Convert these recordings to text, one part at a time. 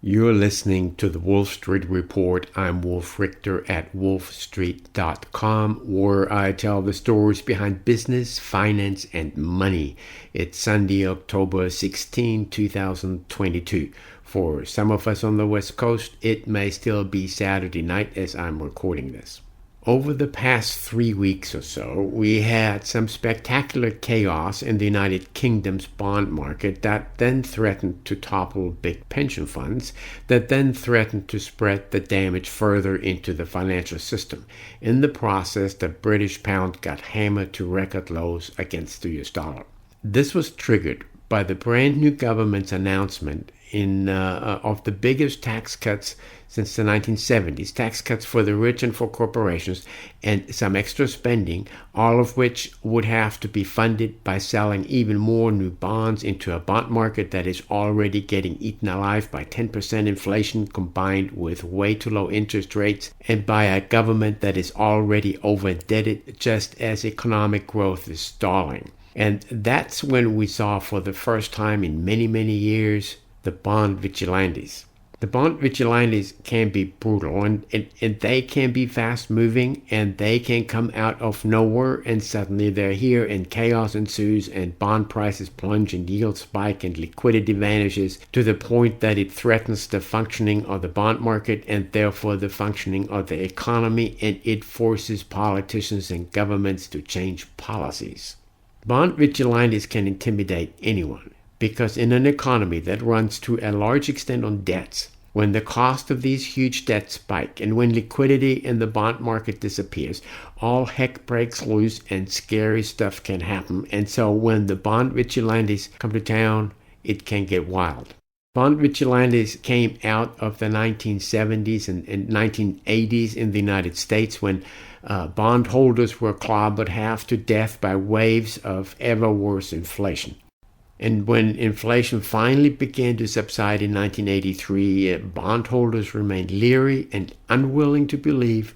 You're listening to the Wolf Street Report. I'm Wolf Richter at WOLFSTREET.com, where I tell the stories behind business, finance, and money. It's Sunday, October 16, 2022. For some of us on the West Coast, it may still be Saturday night as I'm recording this. Over the past 3 weeks or so, we had some spectacular chaos in the United Kingdom's bond market that then threatened to topple big pension funds, that then threatened to spread the damage further into the financial system. In the process, the British pound got hammered to record lows against the US dollar. This was triggered by the brand new government's announcement of the biggest tax cuts since the 1970s, tax cuts for the rich and for corporations, and some extra spending, all of which would have to be funded by selling even more new bonds into a bond market that is already getting eaten alive by 10% inflation combined with way too low interest rates, and by a government that is already over-indebted just as economic growth is stalling. And that's when we saw for the first time in many, many years the bond vigilantes. The bond vigilantes can be brutal and they can be fast moving, and they can come out of nowhere and suddenly they're here and chaos ensues and bond prices plunge and yields spike and liquidity vanishes to the point that it threatens the functioning of the bond market and therefore the functioning of the economy, and it forces politicians and governments to change policies. Bond vigilantes can intimidate anyone, because in an economy that runs to a large extent on debts, when the cost of these huge debts spike and when liquidity in the bond market disappears, all heck breaks loose and scary stuff can happen. And so when the bond vigilantes come to town, it can get wild. Bond vigilantes came out of the 1970s and 1980s in the United States when bondholders were clobbered half to death by waves of ever worse inflation. And when inflation finally began to subside in 1983, bondholders remained leery and unwilling to believe,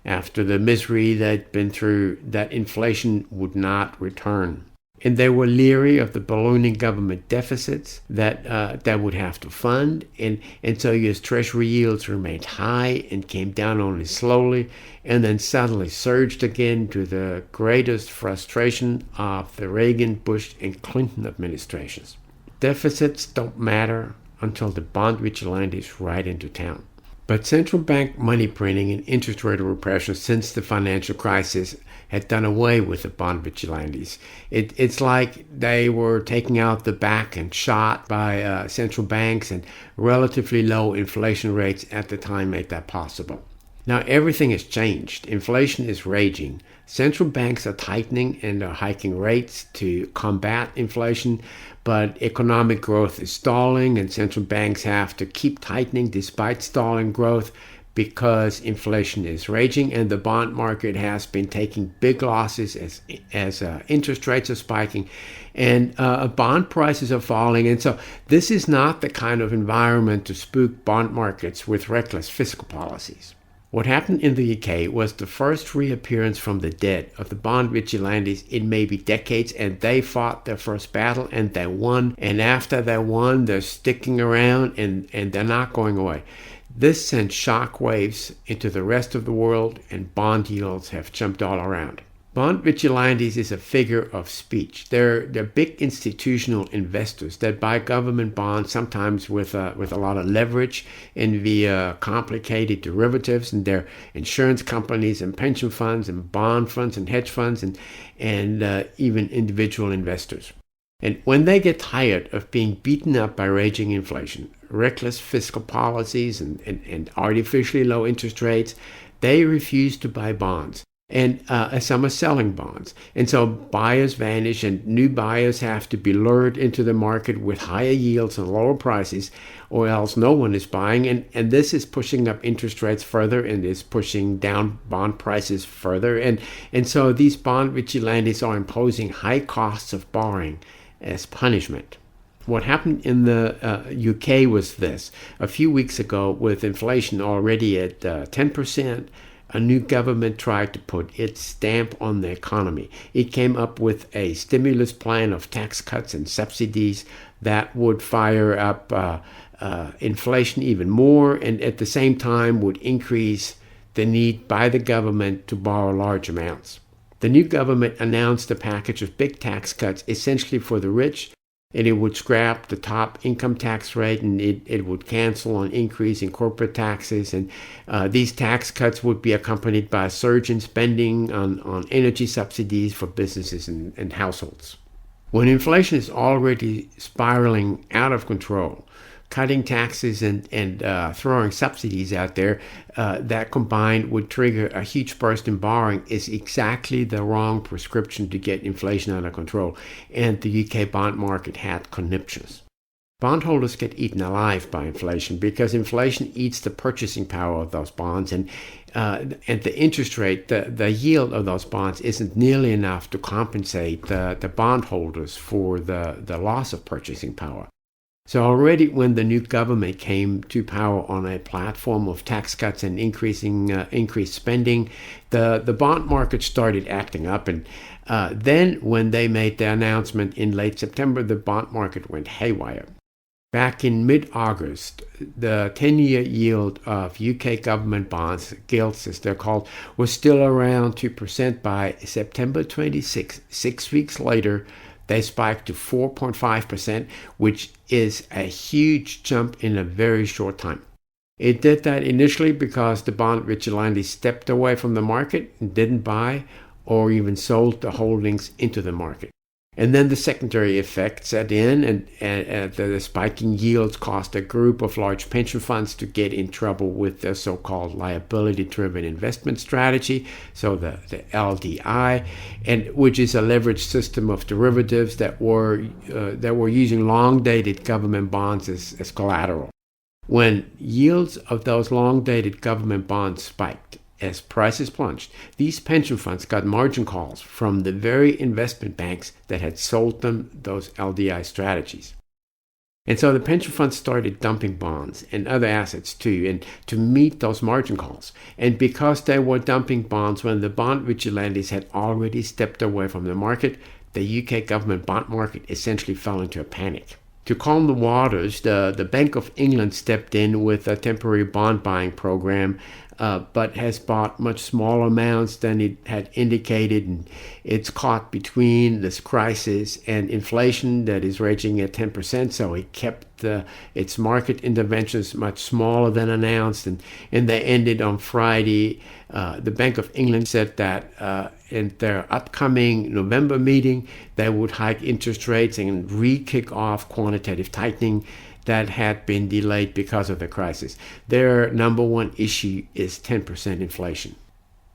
after the misery they'd been through, that inflation would not return. And they were leery of the ballooning government deficits that would have to fund. And so U.S. Treasury yields remained high and came down only slowly, and then suddenly surged again to the greatest frustration of the Reagan, Bush, and Clinton administrations. Deficits don't matter until the bond vigilantes ride into town. But central bank money printing and interest rate repression since the financial crisis had done away with the bond vigilantes. It's like they were taking out the back and shot by central banks, and relatively low inflation rates at the time made that possible. Now everything has changed. Inflation is raging. Central banks are tightening and are hiking rates to combat inflation, but economic growth is stalling, and central banks have to keep tightening despite stalling growth because inflation is raging, and the bond market has been taking big losses as interest rates are spiking and bond prices are falling. And so this is not the kind of environment to spook bond markets with reckless fiscal policies. What happened in the UK was the first reappearance from the dead of the bond vigilantes in maybe decades, and they fought their first battle and they won. And after they won, they're sticking around and they're not going away. This sent shockwaves into the rest of the world, and bond yields have jumped all around. Bond vigilantes is a figure of speech. They're big institutional investors that buy government bonds, sometimes with a lot of leverage and via complicated derivatives, and they're insurance companies and pension funds and bond funds and hedge funds and even individual investors. And when they get tired of being beaten up by raging inflation, reckless fiscal policies and artificially low interest rates, they refuse to buy bonds. And some are selling bonds. And so buyers vanish and new buyers have to be lured into the market with higher yields and lower prices, or else no one is buying. And this is pushing up interest rates further and is pushing down bond prices further. And so these bond vigilantes are imposing high costs of borrowing as punishment. What happened in the UK was this. A few weeks ago, with inflation already at 10%, a new government tried to put its stamp on the economy. It came up with a stimulus plan of tax cuts and subsidies that would fire up inflation even more, and at the same time would increase the need by the government to borrow large amounts. The new government announced a package of big tax cuts essentially for the rich, and it would scrap the top income tax rate, and it would cancel on increase in corporate taxes. And these tax cuts would be accompanied by a surge in spending on energy subsidies for businesses and households. When inflation is already spiraling out of control, cutting taxes and throwing subsidies out there, that combined would trigger a huge burst in borrowing is exactly the wrong prescription to get inflation under control. And the UK bond market had conniptions. Bondholders get eaten alive by inflation because inflation eats the purchasing power of those bonds, and the interest rate, the yield of those bonds isn't nearly enough to compensate the bondholders for the loss of purchasing power. So already when the new government came to power on a platform of tax cuts and increased spending, the bond market started acting up. And then when they made the announcement in late September, the bond market went haywire. Back in mid-August, the 10-year yield of UK government bonds, gilts as they're called, was still around 2%. By September 26, 6 weeks later, they spiked to 4.5%, which is a huge jump in a very short time. It did that initially because the bond vigilantes stepped away from the market and didn't buy or even sold the holdings into the market. And then the secondary effect set in, and the spiking yields caused a group of large pension funds to get in trouble with the so-called liability-driven investment strategy, so the LDI, and which is a leveraged system of derivatives that were using long-dated government bonds as collateral. When yields of those long-dated government bonds spiked, as prices plunged, these pension funds got margin calls from the very investment banks that had sold them those LDI strategies. And so the pension funds started dumping bonds and other assets too, and to meet those margin calls. And because they were dumping bonds when the bond vigilantes had already stepped away from the market, the UK government bond market essentially fell into a panic. To calm the waters, the Bank of England stepped in with a temporary bond buying program, but has bought much smaller amounts than it had indicated. And it's caught between this crisis and inflation that is raging at 10%. So it kept its market interventions much smaller than announced. And they ended on Friday. The Bank of England said that in their upcoming November meeting, they would hike interest rates and re-kick off quantitative tightening that had been delayed because of the crisis. Their number one issue is 10% inflation.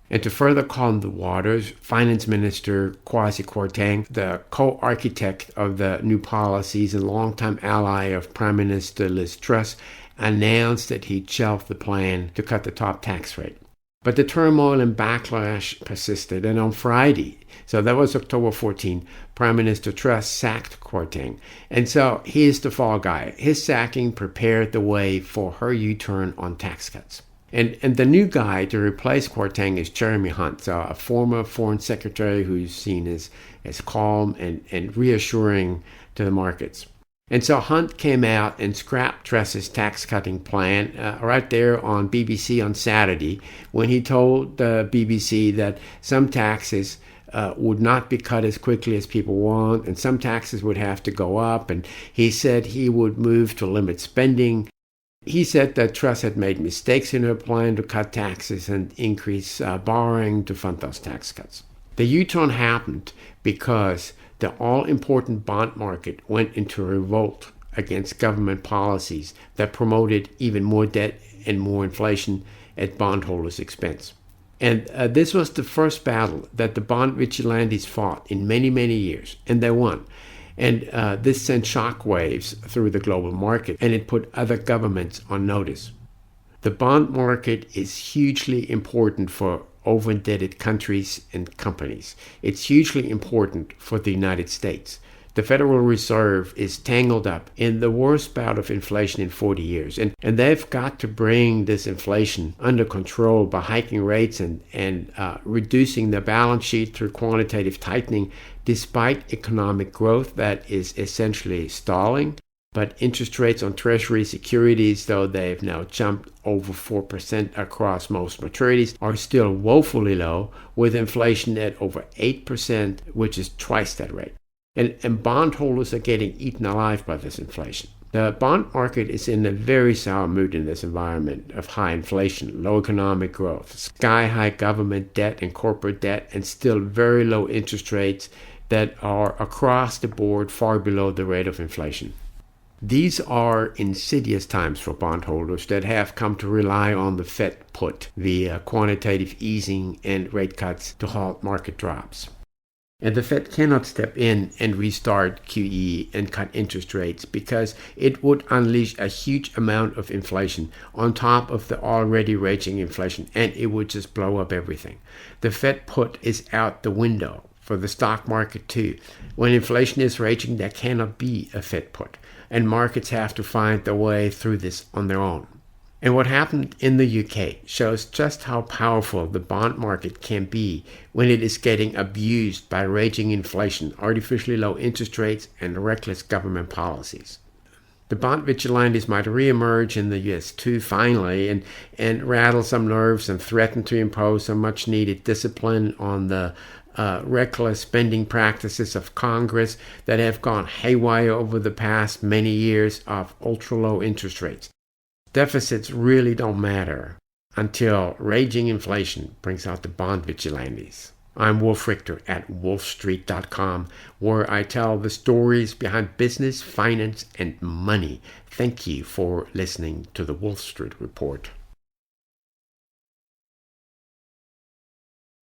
And to further calm the waters, Finance Minister Kwasi Kwarteng, the co-architect of the new policies and longtime ally of Prime Minister Liz Truss, announced that he'd shelved the plan to cut the top tax rate. But the turmoil and backlash persisted, and on Friday, so that was October 14, Prime Minister Truss sacked Kwarteng. And so he's the fall guy. His sacking prepared the way for her U-turn on tax cuts. And the new guy to replace Kwarteng is Jeremy Hunt, a former foreign secretary who's seen as calm and reassuring to the markets. And so Hunt came out and scrapped Truss's tax-cutting plan right there on BBC on Saturday, when he told the BBC that some taxes would not be cut as quickly as people want, and some taxes would have to go up. And he said he would move to limit spending. He said that Truss had made mistakes in her plan to cut taxes and increase borrowing to fund those tax cuts. The U-turn happened because the all-important bond market went into revolt against government policies that promoted even more debt and more inflation at bondholders' expense. And this was the first battle that the bond vigilantes fought in many, many years, and they won. And this sent shockwaves through the global market, and it put other governments on notice. The bond market is hugely important for over-indebted countries and companies. It's hugely important for the United States. The Federal Reserve is tangled up in the worst bout of inflation in 40 years. And they've got to bring this inflation under control by hiking rates and reducing the balance sheet through quantitative tightening, despite economic growth that is essentially stalling. But interest rates on Treasury securities, though they've now jumped over 4% across most maturities, are still woefully low, with inflation at over 8%, which is twice that rate. And bondholders are getting eaten alive by this inflation. The bond market is in a very sour mood in this environment of high inflation, low economic growth, sky-high government debt and corporate debt, and still very low interest rates that are across the board far below the rate of inflation. These are insidious times for bondholders that have come to rely on the Fed put via quantitative easing and rate cuts to halt market drops. And the Fed cannot step in and restart QE and cut interest rates because it would unleash a huge amount of inflation on top of the already raging inflation, and it would just blow up everything. The Fed put is out the window for the stock market too. When inflation is raging, there cannot be a Fed put, and markets have to find their way through this on their own. And what happened in the UK shows just how powerful the bond market can be when it is getting abused by raging inflation, artificially low interest rates, and reckless government policies. The bond vigilantes might reemerge in the US too finally and rattle some nerves and threaten to impose some much needed discipline on the reckless spending practices of Congress that have gone haywire over the past many years of ultra-low interest rates. Deficits really don't matter until raging inflation brings out the bond vigilantes. I'm Wolf Richter at WOLFSTREET.com, where I tell the stories behind business, finance, and money. Thank you for listening to the Wolf Street Report.